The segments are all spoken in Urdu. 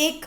1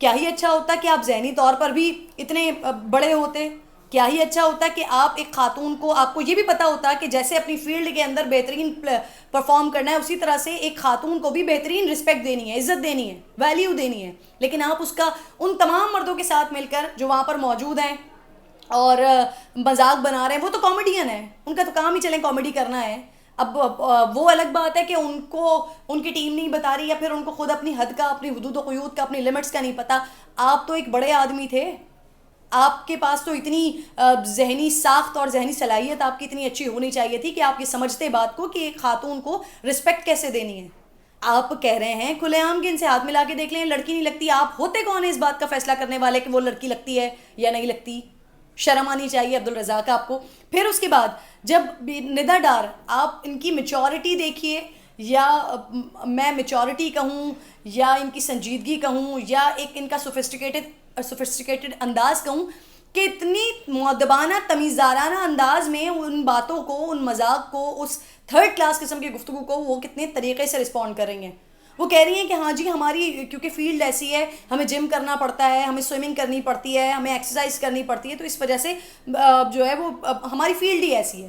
کیا ہی اچھا ہوتا کہ آپ ذہنی طور پر بھی اتنے بڑے ہوتے. کیا ہی اچھا ہوتا کہ آپ ایک خاتون کو, آپ کو یہ بھی پتہ ہوتا کہ جیسے اپنی فیلڈ کے اندر بہترین پرفارم کرنا ہے, اسی طرح سے ایک خاتون کو بھی بہترین رسپیکٹ دینی ہے, عزت دینی ہے, ویلیو دینی ہے. لیکن آپ اس کا ان تمام مردوں کے ساتھ مل کر جو وہاں پر موجود ہیں اور مذاق بنا رہے ہیں, وہ تو کامیڈین ہیں, ان کا تو کام ہی چلیں کامیڈی کرنا ہے. اب وہ الگ بات ہے کہ ان کو ان کی ٹیم نہیں بتا رہی, یا پھر ان کو خود اپنی حد کا, اپنی حدود و قیود کا, اپنی لمٹس کا نہیں پتہ. آپ تو ایک بڑے آدمی تھے, آپ کے پاس تو اتنی ذہنی ساخت اور ذہنی صلاحیت آپ کی اتنی اچھی ہونی چاہیے تھی کہ آپ یہ سمجھتے بات کو کہ ایک خاتون کو رسپیکٹ کیسے دینی ہے. آپ کہہ رہے ہیں کھلے عام کہ ان سے ہاتھ ملا کے دیکھ لیں لڑکی نہیں لگتی. آپ ہوتے کون ہیں اس بات کا فیصلہ کرنے والے کہ وہ لڑکی لگتی ہے یا نہیں لگتی؟ شرم آنی چاہیے عبدالرزاق آپ کو. پھر اس کے بعد جب ندا ڈار, آپ ان کی میچورٹی دیکھیے, یا میں میچورٹی کہوں یا ان کی سنجیدگی کہوں یا ایک ان کا سوفسٹیکیٹڈ انداز کہوں, کہ اتنی مؤدبانہ تمیزدارانہ انداز میں ان باتوں کو, ان مذاق کو, اس تھرڈ کلاس قسم کی گفتگو کو وہ کتنے طریقے سے رسپونڈ کر رہی ہیں. وہ کہہ رہی ہیں کہ ہاں جی ہماری کیونکہ فیلڈ ایسی ہے, ہمیں جم کرنا پڑتا ہے, ہمیں سوئمنگ کرنی پڑتی ہے, ہمیں ایکسرسائز کرنی پڑتی ہے, تو اس وجہ سے جو ہے وہ ہماری فیلڈ ہی ایسی ہے.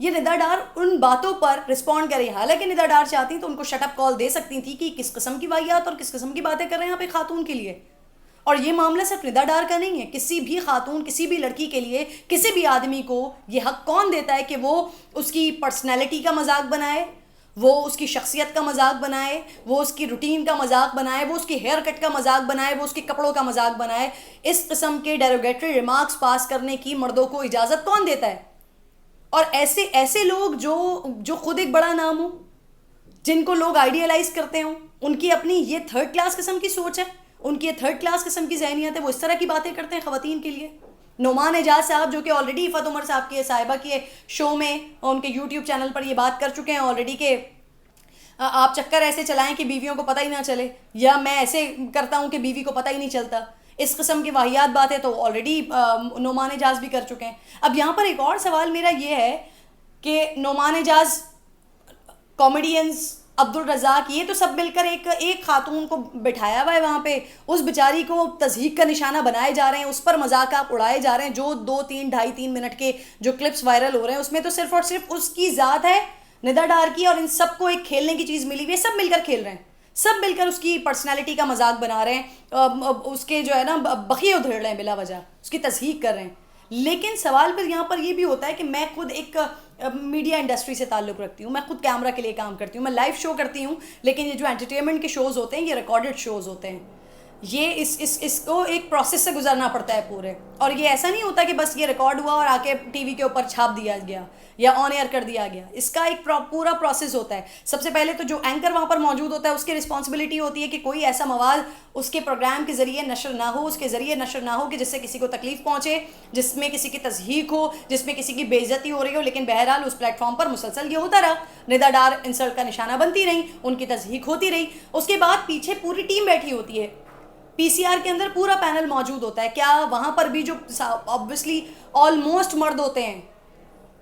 یہ ندا ڈار ان باتوں پر رسپونڈ کرے. حالانکہ ندا ڈار چاہتی تو ان کو شٹ اپ کال دے سکتی تھی کہ کس قسم کی واحیات اور کس قسم کی باتیں کر رہے ہیں آپ ایک خاتون کے لیے. اور یہ معاملہ صرف ندا ڈار کا نہیں ہے, کسی بھی خاتون, کسی بھی لڑکی کے لیے, کسی بھی آدمی کو یہ حق کون دیتا ہے کہ وہ اس کی پرسنالٹی کا مذاق بنائے, وہ اس کی شخصیت کا مذاق بنائے, وہ اس کی روٹین کا مذاق بنائے, وہ اس کی ہیئر کٹ کا مذاق بنائے, وہ اس کے کپڑوں کا مذاق بنائے. اس قسم کے ڈیروگیٹری ریمارکس پاس کرنے کی مردوں کو اجازت کون دیتا ہے؟ اور ایسے لوگ جو خود ایک بڑا نام ہو, جن کو لوگ آئیڈیالائز کرتے ہوں, ان کی اپنی یہ تھرڈ کلاس قسم کی سوچ ہے, ان کی یہ تھرڈ کلاس قسم کی ذہنیت ہے, وہ اس طرح کی باتیں کرتے ہیں خواتین کے لیے. نعمان اعجاز صاحب جو کہ آلریڈی عفت عمر صاحب کی صاحبہ کے شو میں اور ان کے یوٹیوب چینل پر یہ بات کر چکے ہیں آلریڈی کہ آپ چکر ایسے چلائیں کہ بیویوں کو پتہ ہی نہ چلے, یا میں ایسے کرتا ہوں کہ بیوی کو پتہ ہی نہیں چلتا. اس قسم کی واحیات باتیں تو آلریڈی نعمان اعجاز بھی کر چکے ہیں. اب یہاں پر ایک اور سوال میرا یہ ہے کہ نعمان اعجاز, کامیڈینز, عبدالرزاق, یہ تو سب مل کر ایک خاتون کو بٹھایا ہوا ہے وہاں پہ, اس بیچاری کو تضحیک کا نشانہ بنائے جا رہے ہیں, اس پر مذاق آپ اڑائے جا رہے ہیں. جو 2-3 منٹ کے جو کلپس وائرل ہو رہے ہیں اس میں تو صرف اور صرف اس کی ذات ہے ندا ڈار کی, اور ان سب کو ایک کھیلنے کی چیز ملی ہوئی ہے, سب مل کر کھیل رہے ہیں, سب مل کر اس کی پرسنالٹی کا مذاق بنا رہے ہیں, اس کے جو ہے نا بخیے ادھیڑ رہے ہیں بلا وجہ, اس کی تضحیک کر رہے ہیں. لیکن سوال پھر یہاں پر یہ بھی ہوتا ہے کہ میں خود ایک میڈیا انڈسٹری سے تعلق رکھتی ہوں, میں خود کیمرہ کے لیے کام کرتی ہوں, میں لائیو شو کرتی ہوں, لیکن یہ جو انٹرٹینمنٹ کے شوز ہوتے ہیں یہ ریکارڈڈ شوز ہوتے ہیں. یہ اس کو ایک پروسیس سے گزرنا پڑتا ہے پورے, اور یہ ایسا نہیں ہوتا کہ بس یہ ریکارڈ ہوا اور آ کے ٹی وی کے اوپر چھاپ دیا گیا یا آن ایئر کر دیا گیا. اس کا ایک پورا پروسیس ہوتا ہے. سب سے پہلے تو جو اینکر وہاں پر موجود ہوتا ہے اس کی رسپانسبلٹی ہوتی ہے کہ کوئی ایسا مواد اس کے پروگرام کے ذریعے نشر نہ ہو, اس کے ذریعے نشر نہ ہو کہ جس سے کسی کو تکلیف پہنچے, جس میں کسی کی تضحیک ہو, جس میں کسی کی بے عزتی ہو رہی ہو. لیکن بہرحال اس پلیٹ فارم پر مسلسل یہ ہوتا رہا, ندا ڈار انسلٹ کا نشانہ بنتی رہی, ان کی تضحیک ہوتی رہی. اس کے بعد پیچھے پوری ٹیم بیٹھی ہوتی ہے, پی سی آر کے اندر پورا پینل موجود ہوتا ہے. کیا وہاں پر بھی جو آبویسلی آلموسٹ مرد ہوتے ہیں,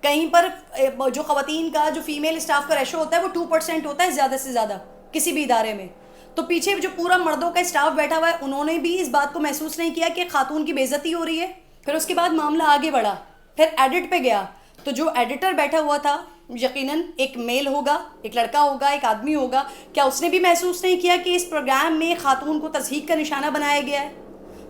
کہیں پر جو خواتین کا جو فیمیل اسٹاف کا ریشو ہوتا ہے وہ 2% ہوتا ہے زیادہ سے زیادہ کسی بھی ادارے میں, تو پیچھے جو پورا مردوں کا اسٹاف بیٹھا ہوا ہے انہوں نے بھی اس بات کو محسوس نہیں کیا کہ خاتون کی بے عزتی ہو رہی ہے. پھر اس کے بعد معاملہ آگے بڑھا, پھر ایڈٹ پہ گیا, تو جو ایڈیٹر بیٹھا ہوا تھا یقیناً ایک میل ہوگا, ایک لڑکا ہوگا, ایک آدمی ہوگا, کیا اس نے بھی محسوس نہیں کیا کہ اس پروگرام میں خاتون کو تضحیک کا نشانہ بنایا گیا ہے؟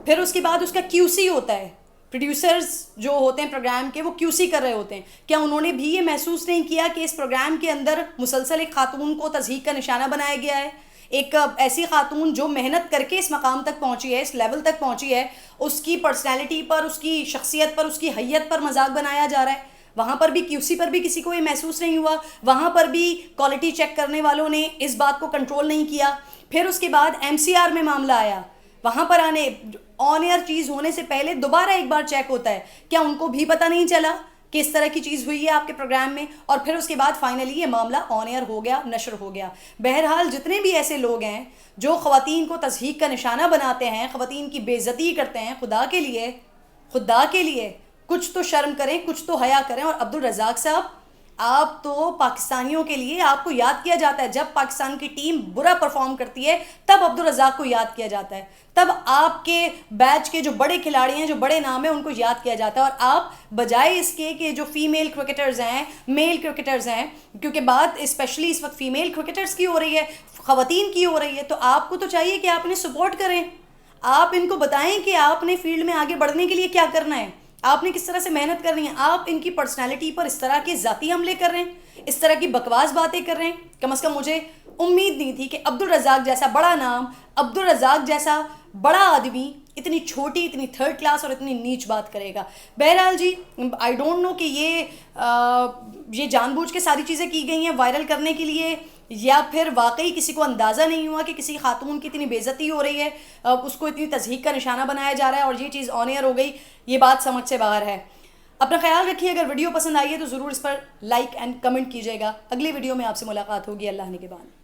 پھر اس کے بعد اس کا کیو سی ہوتا ہے, پروڈیوسرز جو ہوتے ہیں پروگرام کے وہ کیو سی کر رہے ہوتے ہیں, کیا انہوں نے بھی یہ محسوس نہیں کیا کہ اس پروگرام کے اندر مسلسل ایک خاتون کو تضحیک کا نشانہ بنایا گیا ہے؟ ایک ایسی خاتون جو محنت کر کے اس مقام تک پہنچی ہے, اس لیول تک پہنچی ہے, اس کی پرسنالٹی پر, اس کی شخصیت پر, اس کی حیت پر مذاق بنایا جا رہا ہے. وہاں پر بھی کیو سی پر بھی کسی کو یہ محسوس نہیں ہوا, وہاں پر بھی کوالٹی چیک کرنے والوں نے اس بات کو کنٹرول نہیں کیا. پھر اس کے بعد ایم سی آر میں معاملہ آیا, وہاں پر آنے آن ایئر چیز ہونے سے پہلے دوبارہ ایک بار چیک ہوتا ہے, کیا ان کو بھی پتہ نہیں چلا کہ اس طرح کی چیز ہوئی ہے آپ کے پروگرام میں؟ اور پھر اس کے بعد فائنلی یہ معاملہ آن ایئر ہو گیا, نشر ہو گیا. بہرحال جتنے بھی ایسے لوگ ہیں جو خواتین کو تضحیک کا نشانہ بناتے ہیں, خواتین کی بے عزتی کرتے ہیں, خدا کے لیے کچھ تو شرم کریں, کچھ تو حیا کریں. اور عبدالرزاق صاحب آپ تو پاکستانیوں کے لیے آپ کو یاد کیا جاتا ہے. جب پاکستان کی ٹیم برا پرفارم کرتی ہے تب عبدالرزاق کو یاد کیا جاتا ہے, تب آپ کے بیچ کے جو بڑے کھلاڑی ہیں, جو بڑے نام ہیں, ان کو یاد کیا جاتا ہے. اور آپ بجائے اس کے کہ جو فیمیل کرکٹرز ہیں, میل کرکٹرز ہیں, کیونکہ بات اسپیشلی اس وقت فیمیل کرکٹرز کی ہو رہی ہے, خواتین کی ہو رہی ہے, تو آپ کو تو چاہیے کہ آپ انہیں سپورٹ کریں. آپ ان کو بتائیں کہ آپ نے فیلڈ میں آگے بڑھنے کے لیے کیا کرنا ہے, آپ نے کس طرح سے محنت کرنی ہے. آپ ان کی پرسنالٹی پر اس طرح کے ذاتی حملے کر رہے ہیں, اس طرح کی بکواس باتیں کر رہے ہیں. کم از کم مجھے امید نہیں تھی کہ عبدالرزاق جیسا بڑا نام, عبدالرزاق جیسا بڑا آدمی اتنی چھوٹی, اتنی تھرڈ کلاس اور اتنی نیچ بات کرے گا. بہرحال جی, آئی ڈونٹ نو کہ یہ جان بوجھ کے ساری چیزیں کی گئی ہیں وائرل کرنے کے لیے, یا پھر واقعی کسی کو اندازہ نہیں ہوا کہ کسی خاتون کی اتنی بے عزتی ہو رہی ہے, اس کو اتنی تضحیک کا نشانہ بنایا جا رہا ہے اور یہ چیز آن ایئر ہو گئی. یہ بات سمجھ سے باہر ہے. اپنا خیال رکھیے. اگر ویڈیو پسند آئی ہے تو ضرور اس پر لائک اینڈ کمنٹ کیجیے گا. اگلی ویڈیو میں آپ سے ملاقات ہوگی. اللہ نے کے بعد.